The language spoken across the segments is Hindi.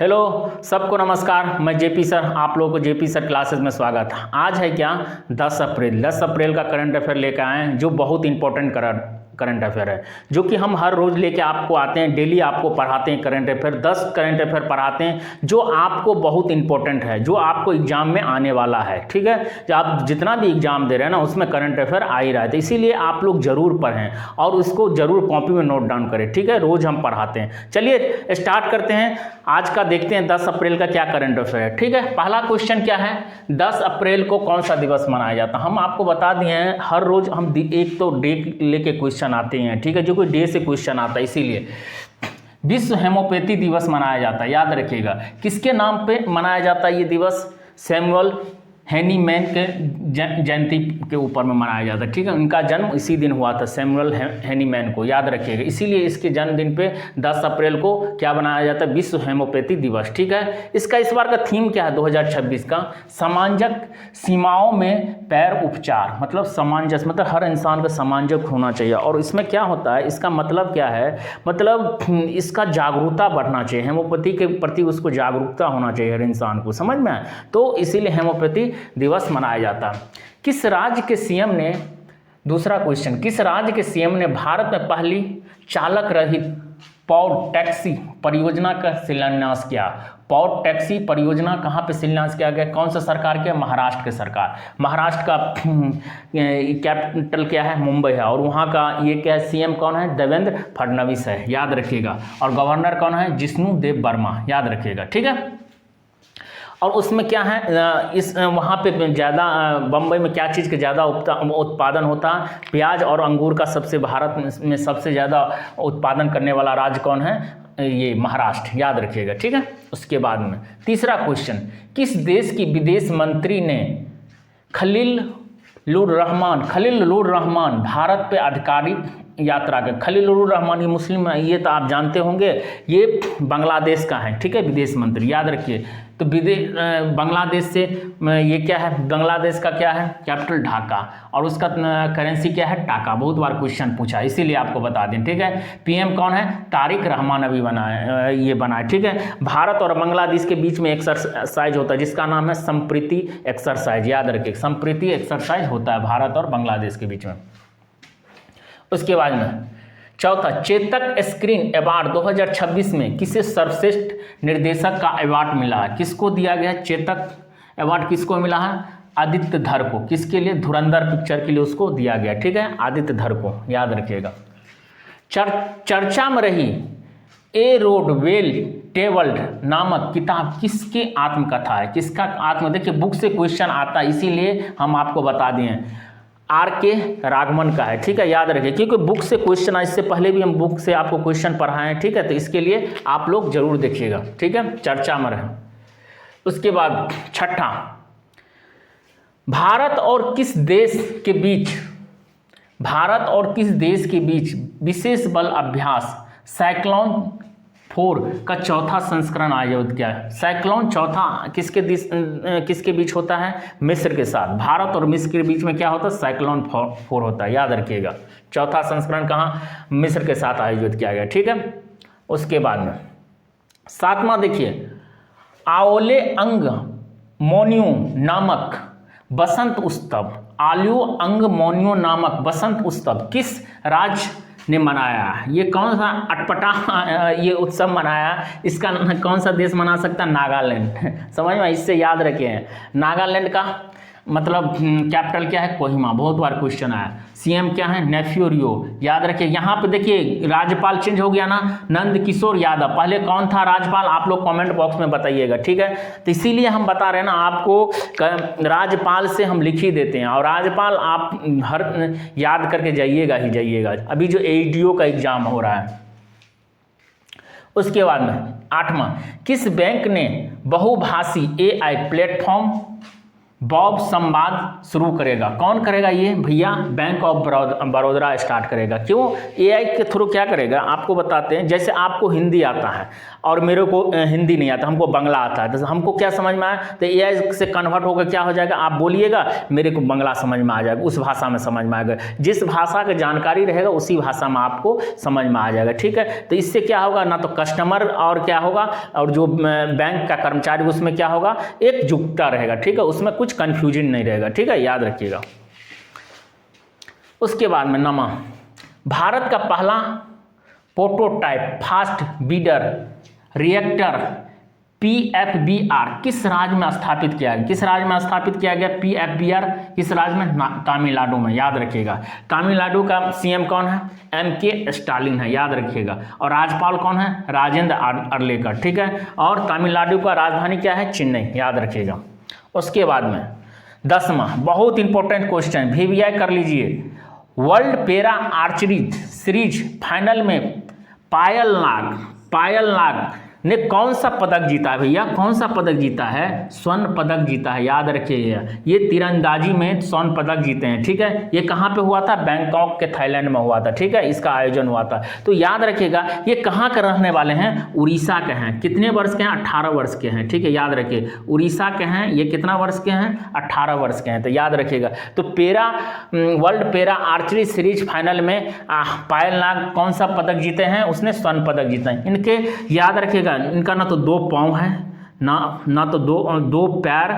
हेलो सबको नमस्कार। मैं जेपी सर, आप लोगों को जेपी सर क्लासेस में स्वागत है। आज है क्या 10 अप्रैल का करंट अफेयर लेकर आए हैं जो बहुत इंपॉर्टेंट करंट अफेयर है, जो कि हम हर रोज लेके आपको आते हैं, डेली आपको पढ़ाते हैं करंट अफेयर। 10 करंट अफेयर पढ़ाते हैं जो आपको बहुत इंपॉर्टेंट है, जो आपको एग्जाम में आने वाला है। ठीक है, जो आप जितना भी एग्जाम दे रहे हैं ना उसमें करंट अफेयर आ ही रहा है, तो इसीलिए आप लोग जरूर पढ़ें और उसको जरूर कॉपी में नोट डाउन करें। ठीक है, रोज हम पढ़ाते हैं। चलिए स्टार्ट करते हैं। आज का देखते हैं 10 अप्रैल का क्या करंट अफेयर है। ठीक है, पहला क्वेश्चन क्या है, 10 अप्रैल को कौन सा दिवस मनाया जाता है। हम आपको बता दिए हैं, हर रोज हम एक तो डे लेके क्वेश्चन आते हैं। ठीक है, जो कोई डे से क्वेश्चन आता है, इसीलिए विश्व हेमोपैथी दिवस मनाया जाता है। याद रखिएगा, किसके नाम पे मनाया जाता है ये दिवस? सैमुअल हैनीमैन के जयंती के ऊपर में मनाया जाता है। ठीक है, उनका जन्म इसी दिन हुआ था, सैमुअल हैनीमैन को, याद रखिएगा। इसीलिए इसके जन्मदिन पे 10 अप्रैल को क्या बनाया जाता है? विश्व हेमोपैथी दिवस। ठीक है, इसका इस बार का थीम क्या है 2026 का? सामाजिक सीमाओं में पैर उपचार। मतलब सामंजस्य, मतलब हर इंसान का सामंजस्य होना चाहिए। और इसमें क्या होता है, इसका मतलब क्या है, मतलब इसका जागरूकता बढ़ना चाहिए, हेमोपैथी के प्रति उसको जागरूकता होना चाहिए हर इंसान को, समझ में आए? तो इसीलिए हेमोपैथी दिवस मनाया जाता है। किस राज्य के सीएम ने, दूसरा क्वेश्चन, किस राज्य के सीएम ने भारत में पहली चालक रहित पॉड टैक्सी परियोजना का शिलान्यास किया? पॉड टैक्सी परियोजना कहाँ पे शिलान्यास किया गया? कौन सा सरकार के? महाराष्ट्र के सरकार। महाराष्ट्र का कैपिटल क्या है? मुंबई है। और वहाँ का ये क्या है, सीएम कौन है? देवेंद्र फडणवीस है, याद रखिएगा। और गवर्नर कौन है? जिष्णु देव वर्मा, याद रखिएगा। ठीक है, और उसमें क्या है, इस वहाँ पे ज़्यादा बम्बई में क्या चीज़ का ज़्यादा उत्पादन होता है? प्याज और अंगूर का सबसे, भारत में सबसे ज़्यादा उत्पादन करने वाला राज्य कौन है? ये महाराष्ट्र, याद रखिएगा। ठीक है, उसके बाद में तीसरा क्वेश्चन, किस देश की विदेश मंत्री ने खलीलुर रहमान भारत पे आधिकारिक यात्रा के? खलीलुर रहमान ये मुस्लिम है, ये तो आप जानते होंगे, ये बांग्लादेश का है। ठीक है, विदेश मंत्री, याद रखिए। तो बांग्लादेश से ये क्या है, बांग्लादेश का क्या है? कैपिटल ढाका, और उसका करेंसी क्या है? टाका। बहुत बार क्वेश्चन पूछा, इसीलिए आपको बता दें। ठीक है, पीएम कौन है? तारिक रहमान अभी बनाए। ठीक है, भारत और बांग्लादेश के बीच में एक्सरसाइज होता है जिसका नाम है संप्रीति एक्सरसाइज, याद रखिए। संप्रीति एक्सरसाइज होता है भारत और बांग्लादेश के बीच में। उसके बाद में चौथा, चेतक स्क्रीन अवार्ड 2026 में किसे सर्वश्रेष्ठ निर्देशक का अवार्ड मिला है? किसको दिया गया? चेतक अवार्ड किसको मिला है? आदित्य धर को। किसके लिए? धुरंधर पिक्चर के लिए उसको दिया गया। ठीक है, आदित्य धर को, याद रखिएगा। चर्चा में रही ए रोड वेल टेबल्ड नामक किताब किसके आत्मकथा है? किसका आत्म, देखिए बुक से क्वेश्चन आता है, इसीलिए हम आपको बता दिए। आर.के. राघवन का है। ठीक है, याद रखिए, क्योंकि बुक से क्वेश्चन आए, इससे पहले भी हम बुक से आपको क्वेश्चन पढ़ाए हैं। ठीक है, तो इसके लिए आप लोग जरूर देखिएगा। ठीक है, चर्चा में रहे। उसके बाद छठा, भारत और किस देश के बीच विशेष बल अभ्यास साइक्लोन 4 का चौथा संस्करण आयोजित किया है? साइक्लोन चौथा किसके बीच होता है? मिस्र के साथ। भारत और मिस्र के बीच में क्या होता है? साइक्लोन 4 होता है, याद रखिएगा। चौथा संस्करण कहाँ? मिस्र के साथ आयोजित किया गया। ठीक है, उसके बाद में सातवां देखिए, आओले अंग मोन्यू नामक बसंत उत्सव, आलियो अंग मोन्यू नामक बसंत उत्सव किस राज्य ने मनाया? ये कौन सा अटपटा ये उत्सव मनाया? इसका कौन सा देश मना सकता है? नागालैंड। समझ में, इससे याद रखें, नागालैंड का मतलब कैपिटल क्या है? कोहिमा। बहुत बार क्वेश्चन आया। सीएम क्या है? नेफ्यूरियो, याद रखिए। यहाँ पे देखिए राज्यपाल चेंज हो गया ना, नंद किशोर यादव। पहले कौन था राज्यपाल? आप लोग कमेंट बॉक्स में बताइएगा। ठीक है, तो इसीलिए हम बता रहे हैं ना आपको, राज्यपाल से हम लिख ही देते हैं, और राज्यपाल आप हर याद करके जाइएगा ही जाइएगा। अभी जो एडीओ का एग्जाम हो रहा है। उसके बाद में आठवां, किस बैंक ने बहुभाषी AI प्लेटफॉर्म बॉब संवाद शुरू करेगा? कौन करेगा ये भैया? बैंक ऑफ बड़ौदा स्टार्ट करेगा। क्यों? AI के थ्रू क्या करेगा आपको बताते हैं। जैसे आपको हिंदी आता है, और मेरे को हिंदी नहीं आता, हमको बांग्ला आता है, तो हमको क्या समझ में आया, तो एआई से कन्वर्ट होकर क्या हो जाएगा, आप बोलिएगा मेरे को बांग्ला समझ में आ जाएगा, उस भाषा में समझ में आएगा, जिस भाषा की जानकारी रहेगा उसी भाषा में आपको समझ में आ जाएगा। ठीक है, तो इससे क्या होगा, ना तो कस्टमर और क्या होगा, और जो बैंक का कर्मचारी उसमें क्या होगा, एकजुटता रहेगा। ठीक है, उसमें कुछ कन्फ्यूजन नहीं रहेगा। ठीक है, याद रखिएगा। उसके बाद में नमा, भारत का पहला prototype fast breeder reactor PFBR किस राज्य में स्थापित किया गया, किस राज्य में स्थापित किया गया PFBR, किस राज्य में, तमिलनाडु में। याद रखिएगा, तमिलनाडु का CM कौन है, MK स्टालिन है, याद रखिएगा। और राज्यपाल कौन है, राजेंद्र अर्लेकर। ठीक है, और तमिलनाडु का राजधानी क्या है, चेन्नई, याद रखिएगा। उसके बाद में 10वां बहुत इंपॉर्टेंट क्वेश्चन, VVI कर लीजिए। World para archery series final में पायल नाग ने कौन सा पदक जीता है भैया, कौन सा पदक जीता है, स्वर्ण पदक जीता है। याद रखिएगा, ये तीरंदाजी में स्वर्ण पदक जीते हैं। ठीक है, ये कहाँ पे हुआ था, बैंकॉक के थाईलैंड में हुआ था। ठीक है, इसका आयोजन हुआ था। तो याद रखिएगा, ये कहाँ के रहने वाले हैं, उड़ीसा के हैं। कितने वर्ष के हैं, 18 वर्ष के हैं। ठीक है, याद रखिए, उड़ीसा के हैं। ये कितना वर्ष के हैं, 18 वर्ष के हैं। तो याद रखिएगा, तो world para archery series final में पायल नाग कौन सा पदक जीते हैं, उसने स्वर्ण पदक जीता है। इनके याद रखिएगा, इनका ना तो 2 पाँव है, ना तो दो पैर,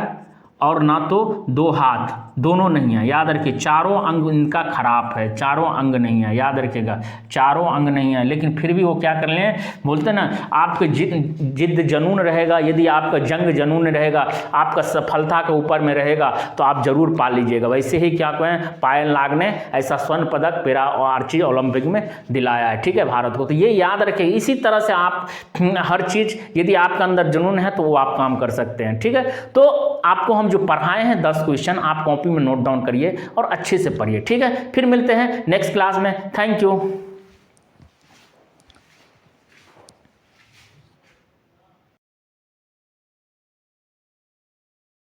और ना तो 2 हाथ, दोनों नहीं है। याद रखिए, चारों अंग इनका खराब है, चारों अंग नहीं है। याद रखिएगा, चारों अंग नहीं है, लेकिन फिर भी वो क्या कर लें, बोलते ना, आपके जिद्द जनून रहेगा, यदि आपका जंग जनून रहेगा, आपका सफलता के ऊपर में रहेगा, तो आप जरूर पा लीजिएगा। वैसे ही क्या कहें, पायल नाग ने ऐसा स्वर्ण पदक पैरा आर्चरी ओलंपिक में दिलाया है। ठीक है, भारत को। तो ये याद रखें, इसी तरह से आप हर चीज़, यदि आपके अंदर जुनून है तो वो आप काम कर सकते हैं। ठीक है, तो आपको हम जो पढ़ाए हैं 10 क्वेश्चन आप कॉपी में नोट डाउन करिए और अच्छे से पढ़िए। ठीक है, फिर मिलते हैं नेक्स्ट क्लास में। Thank you.